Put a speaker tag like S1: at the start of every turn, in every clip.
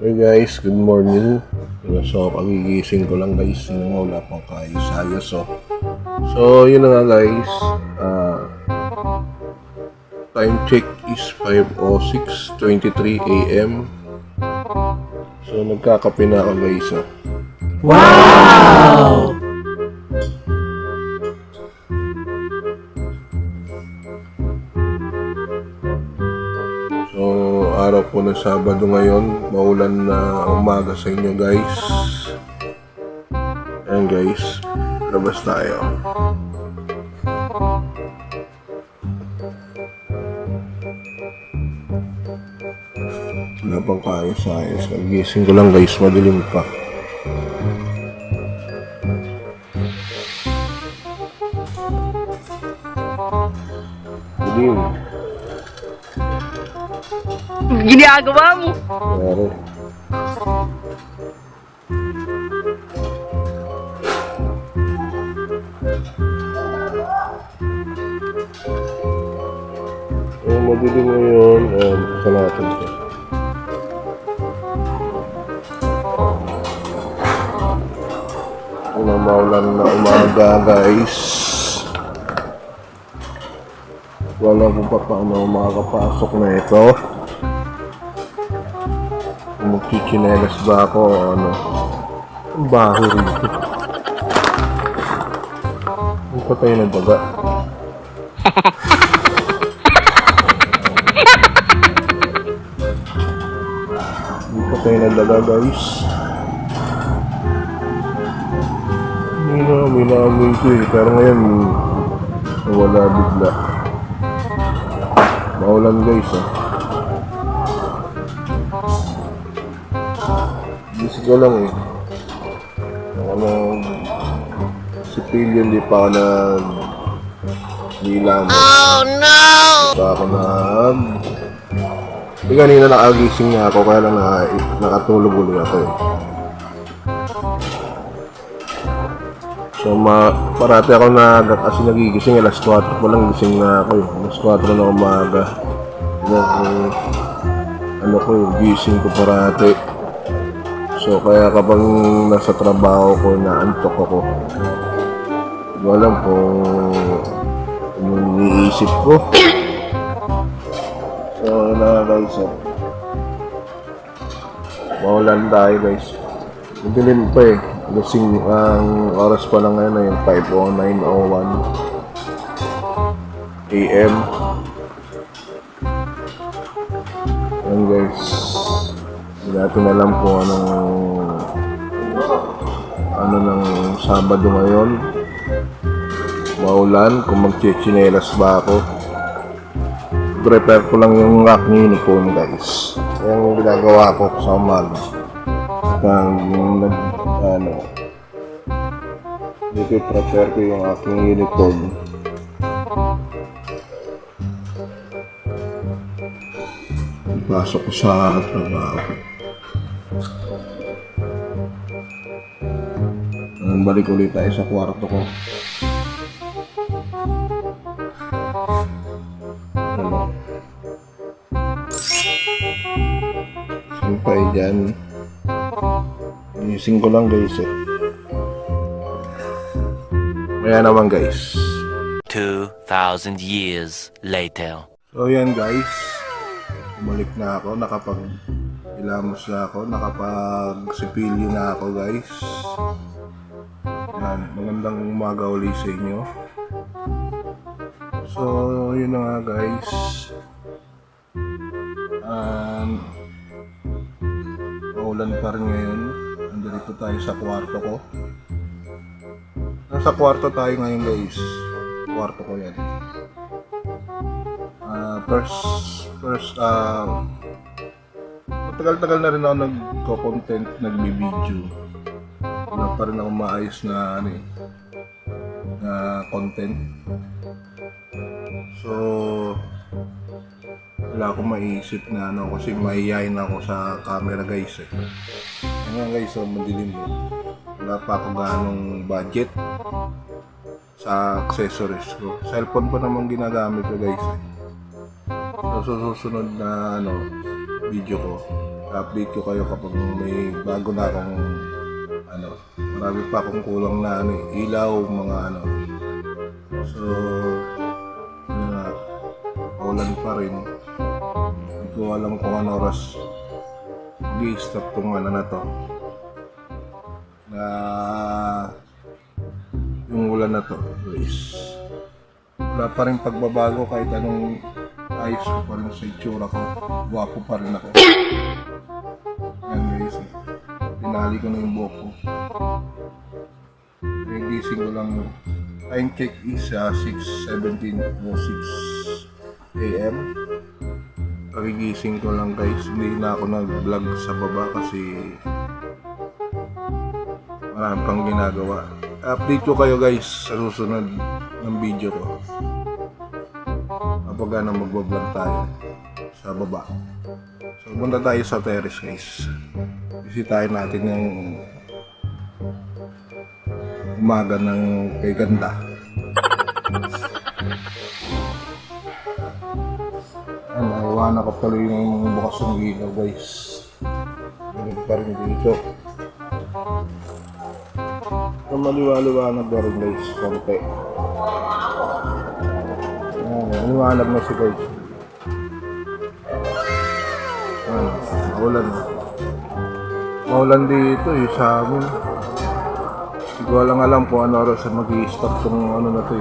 S1: Hey guys, good morning. So, kagigising ko lang guys. Yun nga, wala pang kaayos-ayos. So, yun na nga guys. Time check is 5:06:23 a.m. So, nagkakape na ako guys.
S2: Wow!
S1: So, araw po ng Sabado ngayon. Maulan na umaga sa inyo guys. Ayan guys. Labas tayo. Wala pang kaayos-ayos. Nagising ko lang guys. Madilim pa. Madilim.
S2: Ginagawa mo.
S1: Meron. Madilim ngayon. Buksan natin ito. Maulan na umaga guys. Wala kung paano makakapasok na ito. Magchichinelas ba ako o ano? Ang baho rito. Ang patay na daga. Ang patay na daga guys. May naamoy ko eh. Pero ngayon wala bigla. Maulan guys Busy ko lang eh. Si Pillion di pa ako nag-ilam. Oh no! Pa ako kanina nakagising niya ako kaya lang nakatulog ulit ako eh. So parati ako kasi nagigising alas 4 pa lang gising na ako eh. Alas 4 na umaga. Ano ko gising ko parati. So kaya kapag nasa trabaho ko naantok ako. Hindi alam kung anong iniisip ko. So na guys maulan tayo guys. Madilim pa eh. Lasing ang oras pa lang ngayon ay 5:09:01 AM. Ayan guys, hindi natin alam kung ano ng Sabado ngayon. Maulan, kung magchichinelas ba ako. Prepare ko lang yung aking uniform guys. Yung ginagawa ko sa umaga. Dito prepare ko yung aking uniform. Pasok ko sa trabaho. Balik ulit tayo sa kwarto ko. Sampay dyan. Gising ko lang guys eh. Kaya naman guys.
S3: 2,000 years later.
S1: So yan guys. Bumalik na ako. Nakapag-ilamos na ako. Nakapag-sipilyo na ako guys. Yan. Magandang umaga ulit sa inyo. So yun na nga guys. Maulan pa rin ngayon. Nandito tayo sa kwarto ko. Nasa kwarto tayo ngayon guys. Kwarto ko yan. Matagal-tagal na rin ako nagko-content, nagbi-video. Wala pa rin ako maayos na na content. So wala akong maiisip na kasi maiyayin ako sa camera guys eh. Ngayon guys, madilim eh. Wala pa ako ganong budget sa accessories ko. Cellphone pa naman ginagamit ko guys eh. So susunod na video ko. Update ko kayo kapag may bago na akong marami pa akong kulang na ilaw, mga So, yun nga, paulan pa rin. Hindi ko alam kung ano oras i-stop tong na to. Na yung ulan na to guys, wala pa rin pagbabago kahit anong ayos ko pa rin sa itsura ko, gwapo pa rin ako. Yan guys, pinali ko na yung buhok ko. Yung gising ko lang, time check is 6:17 o 6 AM. Pagigising ko lang guys, hindi na ako nag-vlog sa baba kasi marami pang ginagawa. Update ko kayo guys sa susunod ng video ko kapag magbablog tayo sa baba. So punta tayo sa terrace guys, bisitahin natin yung umaga ng kay ganda. Naiwanan ko pala yung bukas ng ilaw guys, ganun pa rin dito. Maliwaliwanag na rin guys, konti. Maliwanag na si guys. Maulan. Maulan dito sa amin. Hindi ko alam kung ano oras mag-i-stop tong na to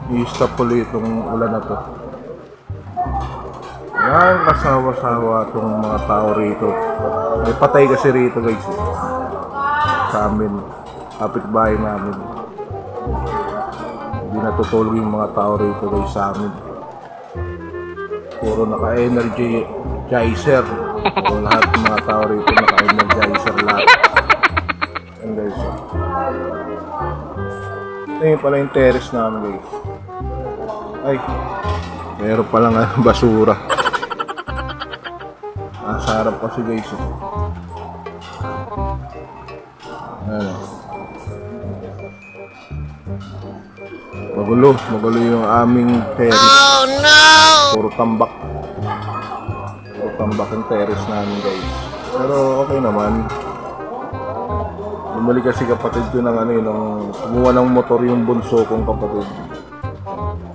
S1: I-stop ulit itong ulan na to. Yan, kasawa-sawa itong mga tao rito. May patay kasi rito guys sa amin, kapitbahay namin. Hindi natutulog yung mga tao rito guys sa amin. Puro naka-energizer. Lahat ng mga tao rito naka-energizer lahat. Yan guys. Ito yung pala yung terrace namin guys. Ay, meron palang basura. Nasa harap kasi guys. Magulo yung aming terrace. Oh no! Puro tambak yung terrace namin guys. Pero okay naman. Bumalik kasi kapatid ko ng nung kumuha ng motor yung bunso kong kapatid.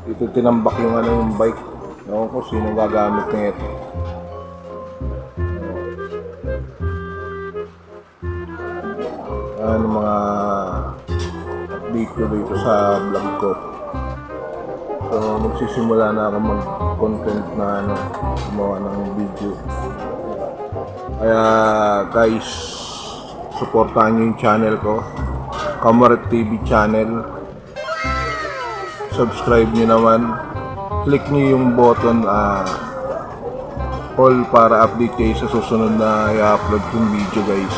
S1: Ito tinambak yung yung bike. Ewan ko sino gagamit nito. Mga update ko dito sa vlog ko. So magsisimula na ako mag-content na gumawa ng video. Kaya guys, supportahan nyo yung channel ko, Kamaret TV channel. Subscribe nyo naman. Click nyo yung button all para update kayo sa susunod na i-upload yung video guys.